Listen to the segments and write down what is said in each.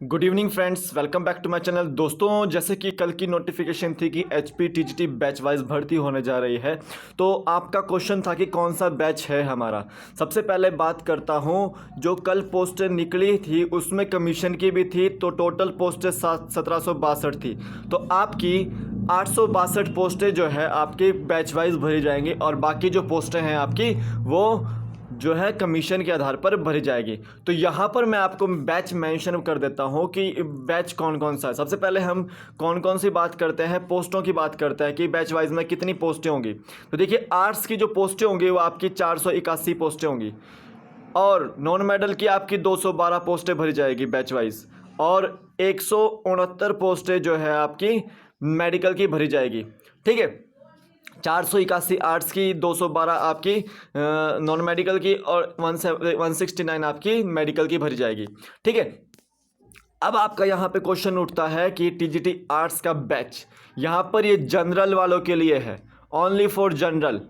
Good evening friends, welcome back to my channel. दोस्तों, जैसे कि कल की नोटिफिकेशन थी कि एचपी टीजीटी बैच वाइज भर्ती होने जा रही है, तो आपका क्वेश्चन था कि कौन सा बैच है हमारा। सबसे पहले बात करता हूं, जो कल पोस्टें निकली थी उसमें कमीशन की भी थी, तो टोटल पोस्टें 1762 थी। तो आपकी 862 पोस्टें जो है आपकी बैच वाइज भरी जाएंगी और बाकी जो पोस्टें हैं आपकी वो जो है कमीशन के आधार पर भरी जाएगी। तो यहाँ पर मैं आपको बैच मेंशन कर देता हूँ कि बैच कौन कौन सा है। सबसे पहले हम कौन कौन सी बात करते हैं, पोस्टों की बात करते हैं कि बैच वाइज में कितनी पोस्टें होंगी। तो देखिए, आर्ट्स की जो पोस्टें होंगी वो आपकी 481 पोस्टें होंगी और नॉन मेडल की आपकी 212 पोस्टें भरी जाएगी बैच वाइज, और 169 पोस्टें जो है आपकी मेडिकल की भरी जाएगी। ठीक है, 481 आर्ट्स की, 212 आपकी नॉन मेडिकल की और 169 आपकी मेडिकल की भरी जाएगी। ठीक है, अब आपका यहाँ पे क्वेश्चन उठता है कि टीजीटी आर्ट्स का बैच, यहाँ पर ये जनरल वालों के लिए है, only for general.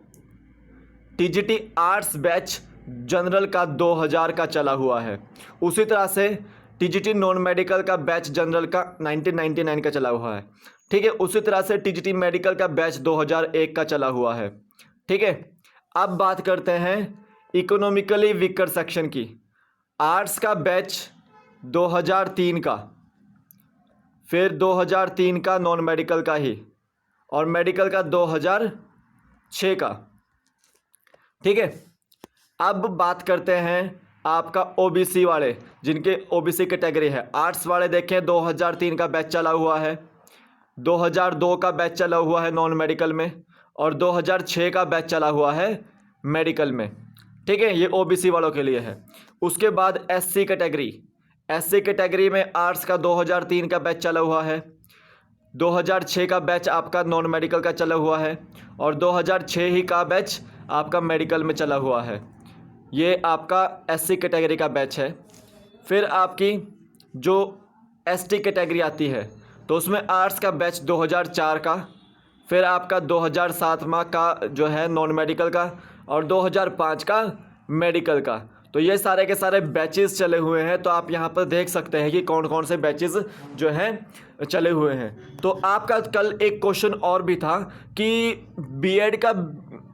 TGT arts batch general का 2000 का चला हुआ है। उसी तरह से टीजीटी नॉन मेडिकल का बैच जनरल का 1999 का चला हुआ है। ठीक है, उसी तरह से टीजीटी मेडिकल का बैच 2001 का चला हुआ है। ठीक है, अब बात करते हैं इकोनॉमिकली वीकर सेक्शन की। आर्ट्स का बैच 2003 का, फिर 2003 का नॉन मेडिकल का ही, और मेडिकल का 2006 का। ठीक है, अब बात करते हैं आपका ओबीसी वाले, जिनके ओबीसी कैटेगरी है। आर्ट्स वाले देखें, 2003 का बैच चला हुआ है, 2002 का बैच चला हुआ है नॉन मेडिकल में, और 2006 का बैच चला हुआ है मेडिकल में। ठीक है, ये ओबीसी वालों के लिए है। उसके बाद एससी कैटेगरी, एससी कैटेगरी में आर्ट्स का 2003 का बैच चला हुआ है, 2006 का बैच आपका नॉन मेडिकल का चला हुआ है, और 2006 ही का बैच आपका मेडिकल में चला हुआ है। ये आपका एससी कैटेगरी का बैच है। फिर आपकी जो एसटी कैटेगरी आती है, तो उसमें आर्ट्स का बैच 2004 का, फिर आपका 2007 का जो है नॉन मेडिकल का, और 2005 का मेडिकल का। तो ये सारे के सारे बैचेस चले हुए हैं। तो आप यहाँ पर देख सकते हैं कि कौन कौन से बैचेस जो हैं चले हुए हैं। तो आपका कल एक क्वेश्चन और भी था कि बीएड का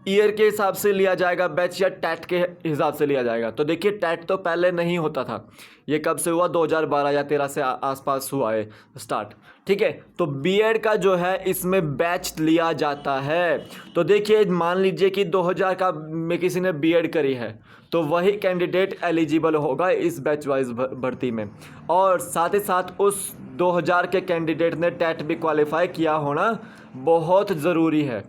ईयर के हिसाब से लिया जाएगा बैच या टैट के हिसाब से लिया जाएगा। तो देखिए, टैट तो पहले नहीं होता था, ये कब से हुआ, 2012 या 13 से आसपास हुआ है स्टार्ट। ठीक है, तो बीएड का जो है इसमें बैच लिया जाता है। तो देखिए, मान लीजिए कि 2000 का में किसी ने बीएड करी है, तो वही कैंडिडेट एलिजिबल होगा इस बैच वाइज भर्ती में। और साथ ही साथ उस 2000 के कैंडिडेट ने टैट भी क्वालिफाई किया होना बहुत ज़रूरी है।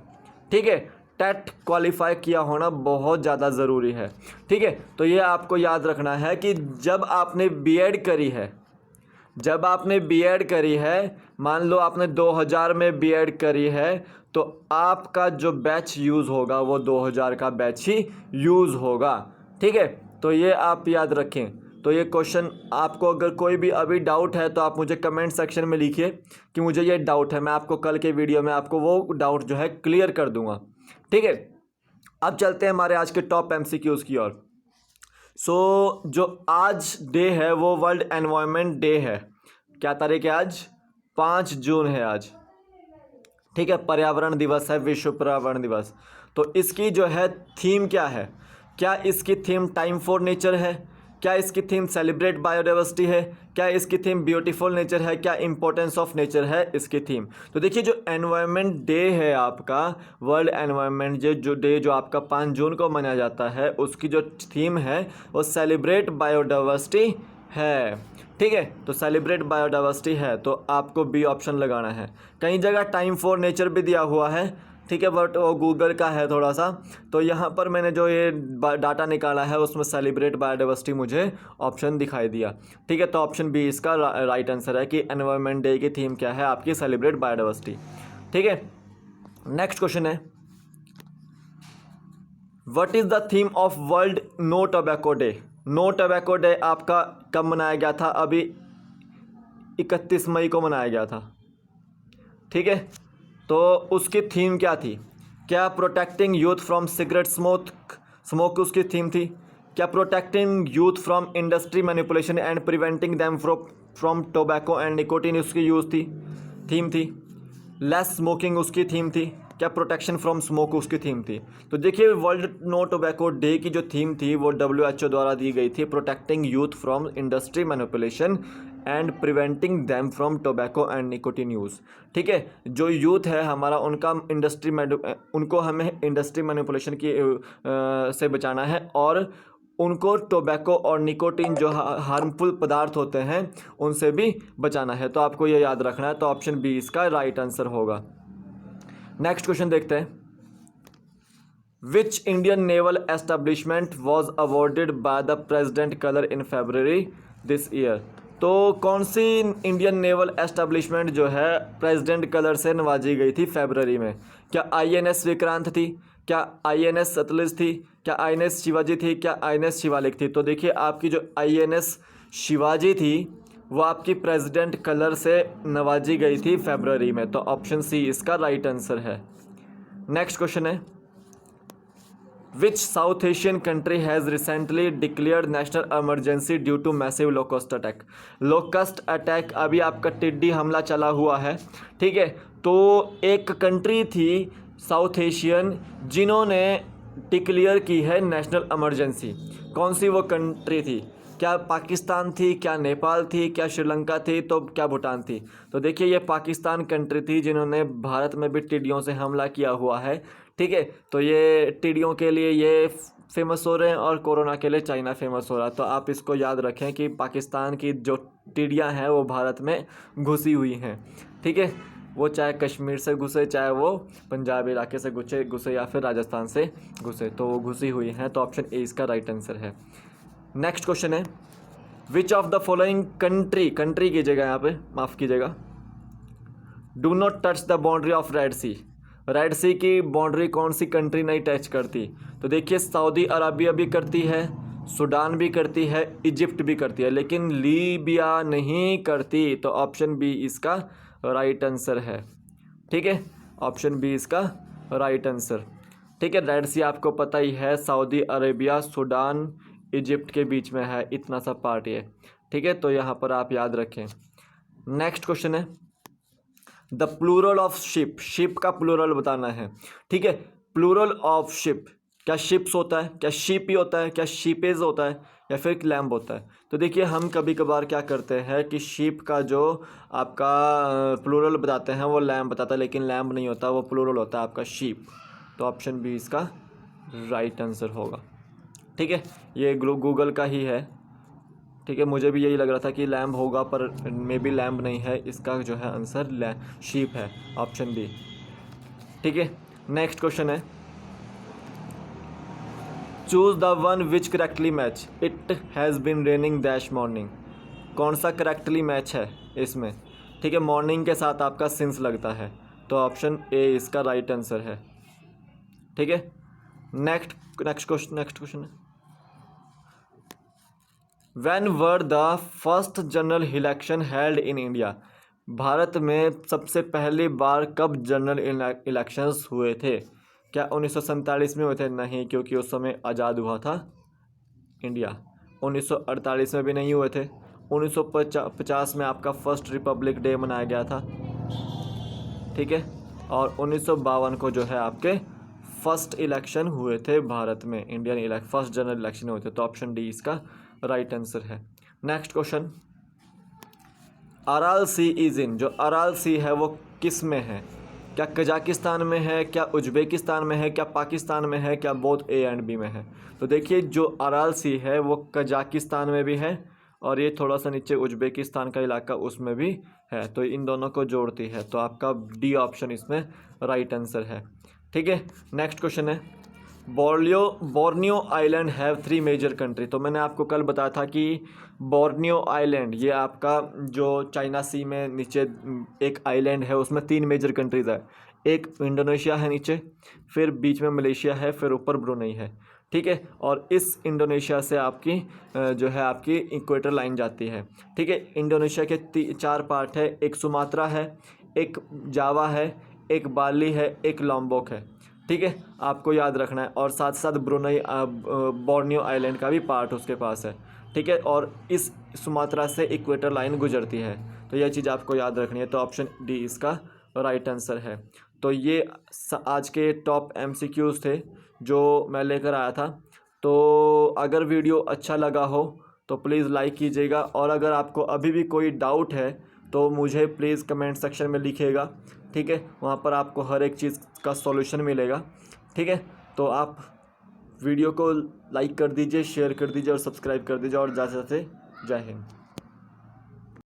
ठीक है, टेट क्वालिफाई किया होना बहुत ज़्यादा ज़रूरी है। ठीक है, तो ये आपको याद रखना है कि जब आपने बीएड करी है, जब आपने बीएड करी है, मान लो आपने 2000 में बीएड करी है, तो आपका जो बैच यूज़ होगा वो 2000 का बैच ही यूज़ होगा। ठीक है, तो ये आप याद रखें। तो ये क्वेश्चन आपको अगर कोई भी अभी डाउट है तो आप मुझे कमेंट सेक्शन में लिखिए कि मुझे ये डाउट है, मैं आपको कल के वीडियो में आपको वो डाउट जो है क्लियर कर दूंगा। ठीक है, अब चलते हैं हमारे आज के टॉप एमसीक्यूज़ की ओर। जो आज डे है वो वर्ल्ड एनवायरनमेंट डे है। क्या तारीख है आज? 5 जून है आज। ठीक है, पर्यावरण दिवस है, विश्व पर्यावरण दिवस। तो इसकी जो है थीम क्या है? क्या इसकी थीम टाइम फॉर नेचर है? क्या इसकी थीम सेलिब्रेट बायोडाइवर्सिटी है? क्या इसकी थीम ब्यूटीफुल नेचर है? क्या इंपॉर्टेंस ऑफ नेचर है इसकी थीम? तो देखिए, जो एनवायरनमेंट डे है आपका, वर्ल्ड एनवायरनमेंट जो डे जो आपका 5 जून को मनाया जाता है, उसकी जो थीम है वो सेलिब्रेट बायोडाइवर्सिटी है। ठीक है, तो सेलिब्रेट बायोडाइवर्सिटी है, तो आपको बी ऑप्शन लगाना है। कई जगह टाइम फॉर नेचर भी दिया हुआ है। ठीक है, बट वो गूगल का है थोड़ा सा, तो यहाँ पर मैंने जो ये डाटा निकाला है उसमें सेलिब्रेट बायोडाइवर्सिटी मुझे ऑप्शन दिखाई दिया। ठीक है, तो ऑप्शन बी इसका राइट आंसर है कि एनवायरनमेंट डे की थीम क्या है आपकी? Celebrate biodiversity. ठीक है, नेक्स्ट क्वेश्चन है, what is the theme of world no tobacco day? No tobacco day आपका कब मनाया गया था? अभी 31 मई को मनाया गया था। ठीक है, तो उसकी थीम क्या थी? क्या protecting youth from cigarette smoke उसकी थीम थी? क्या protecting youth from industry manipulation and preventing them from tobacco and nicotine उसकी यूज थी, थीम थी। लेस स्मोकिंग उसकी थीम थी। क्या प्रोटेक्शन फ्रॉम स्मोक उसकी थीम थी। तो देखिए वर्ल्ड नो टोबैको डे की जो थीम थी वो WHO द्वारा दी गई थी, protecting youth from industry manipulation and preventing them from tobacco and nicotine use. ठीक है, जो यूथ है हमारा उनका उनको हमें इंडस्ट्री मैनिपुलेशन की से बचाना है और उनको टोबैको और निकोटीन जो हार्मफुल पदार्थ होते हैं उनसे भी बचाना है। तो आपको ये याद रखना है। तो ऑप्शन बी इसका राइट आंसर होगा। नेक्स्ट क्वेश्चन देखते हैं। Which Indian naval establishment was awarded by the president colour in February this year. तो कौन सी इंडियन नेवल एस्टेब्लिशमेंट जो है प्रेसिडेंट कलर से नवाजी गई थी फरवरी में। क्या INS विक्रांत थी, क्या INS सतलुज थी, क्या INS शिवाजी थी, क्या INS शिवालिक थी। तो देखिए आपकी जो INS शिवाजी थी वो आपकी प्रेसिडेंट कलर से नवाजी गई थी फरवरी में। तो ऑप्शन सी इसका राइट आंसर है। नेक्स्ट क्वेश्चन है, which South Asian country has recently declared national emergency due to massive locust attack. Locust attack अभी आपका टिड्डी हमला चला हुआ है। ठीक है, तो एक कंट्री थी साउथ एशियन जिन्होंने डिक्लेयर की है नेशनल इमरजेंसी। कौन सी वो कंट्री थी? क्या पाकिस्तान थी, क्या नेपाल थी, क्या श्रीलंका थी, तो क्या भूटान थी। तो देखिए ये पाकिस्तान कंट्री थी जिन्होंने भारत में भी टिड्डियों से हमला किया हुआ है। ठीक है, तो ये टिड्डियों के लिए ये फेमस हो रहे हैं और कोरोना के लिए चाइना फेमस हो रहा है। तो आप इसको याद रखें कि पाकिस्तान की जो टिड्डियां हैं वो भारत में घुसी हुई हैं। ठीक है, वो चाहे कश्मीर से घुसे, चाहे वो पंजाब इलाके से घुसे या फिर राजस्थान से घुसे, तो वो घुसी हुई हैं। तो ऑप्शन ए इसका राइट आंसर है। नेक्स्ट क्वेश्चन है, which of the following country कीजिएगा यहाँ पे, माफ़ कीजिएगा, do not touch the boundary of Red Sea. Red Sea की बाउंड्री कौन सी कंट्री नहीं टच करती। तो देखिए सऊदी अरबिया भी करती है, सूडान भी करती है, इजिप्ट भी करती है, लेकिन लीबिया नहीं करती। तो ऑप्शन बी इसका राइट आंसर है। ठीक है, ऑप्शन बी इसका राइट आंसर। ठीक है, रेड सी आपको पता ही है, सऊदी अरेबिया, सूडान, इजिप्ट के बीच में है, इतना सा पार्ट है। ठीक है, तो यहाँ पर आप याद रखें। नेक्स्ट क्वेश्चन है, the plural of ship. Ship का प्लूरल बताना है। ठीक है, प्लूरल ऑफ शिप, क्या शिप्स होता है, क्या शिप ही होता है, क्या शिपेज होता है, या फिर लैम्ब होता है। तो देखिए हम कभी कभार क्या करते हैं कि शिप का जो आपका प्लूरल बताते हैं वो लैम्ब बताता है, लेकिन लैम्ब नहीं होता, वो प्लूरल होता है आपका शिप। तो ऑप्शन बी इसका राइट आंसर होगा। ठीक है, ये गूगल का ही है। ठीक है, मुझे भी यही लग रहा था कि लैम्ब होगा, पर मे बी लैम्ब नहीं है, इसका जो है आंसर शीप है, ऑप्शन बी। ठीक है, नेक्स्ट क्वेश्चन है, choose the one which correctly match it has been raining dash morning. कौन सा करेक्टली मैच है इसमें। ठीक है, मॉर्निंग के साथ आपका सिंस लगता है, तो ऑप्शन ए इसका राइट आंसर है। ठीक है, नेक्स्ट क्वेश्चन है, When were the first general election held in India. Bharat में सबसे पहली बार कब जनरल इलेक्शंस हुए थे। क्या 1947 में हुए थे? नहीं, क्योंकि उस समय आज़ाद हुआ था इंडिया। 1948 में भी नहीं हुए थे। 1950 में आपका फर्स्ट रिपब्लिक डे मनाया गया था। ठीक है, और 1952 को जो है आपके फर्स्ट इलेक्शन हुए थे भारत में, इंडियन फर्स्ट जनरल इलेक्शन हुए थे। तो ऑप्शन डी इसका राइट आंसर है। Next question, Aral sea is in. जो अराल सी है वो किस में है। क्या कजाकिस्तान में है, क्या उज्बेकिस्तान में है, क्या पाकिस्तान में है, क्या बोथ ए एंड बी में है। तो देखिए जो अराल सी है वो कजाकिस्तान में भी है और ये थोड़ा सा नीचे उज्बेकिस्तान का इलाका उसमें भी है, तो इन दोनों को जोड़ती है। तो आपका डी ऑप्शन इसमें राइट आंसर है। ठीक है, नेक्स्ट क्वेश्चन है, Borneo island have 3 major country. तो मैंने आपको कल बताया था कि बोर्नियो आइलैंड ये आपका जो चाइना सी में नीचे एक आइलैंड है, उसमें 3 मेजर कंट्रीज़ है। एक इंडोनेशिया है नीचे, फिर बीच में मलेशिया है, फिर ऊपर ब्रुनेई है। ठीक है, और इस इंडोनेशिया से आपकी जो है आपकी इक्वेटर लाइन जाती है। ठीक है, इंडोनेशिया के 4 पार्ट है, एक सुमात्रा है, एक जावा है, एक बाली है, एक लॉम्बोक है। ठीक है, आपको याद रखना है। और साथ साथ ब्रुनई बोर्नियो आइलैंड का भी पार्ट उसके पास है। ठीक है, और इस सुमात्रा से इक्वेटर लाइन गुजरती है, तो यह चीज़ आपको याद रखनी है। तो ऑप्शन डी इसका राइट आंसर है। तो ये आज के टॉप MCQs थे जो मैं लेकर आया था। तो अगर वीडियो अच्छा लगा हो तो प्लीज़ लाइक कीजिएगा, और अगर आपको अभी भी कोई डाउट है तो मुझे प्लीज़ कमेंट सेक्शन में लिखिएगा। ठीक है, वहाँ पर आपको हर एक चीज़ का सॉल्यूशन मिलेगा। ठीक है, तो आप वीडियो को लाइक कर दीजिए, शेयर कर दीजिए और सब्सक्राइब कर दीजिए, और ज़्यादा से ज़्यादा जय हिंद।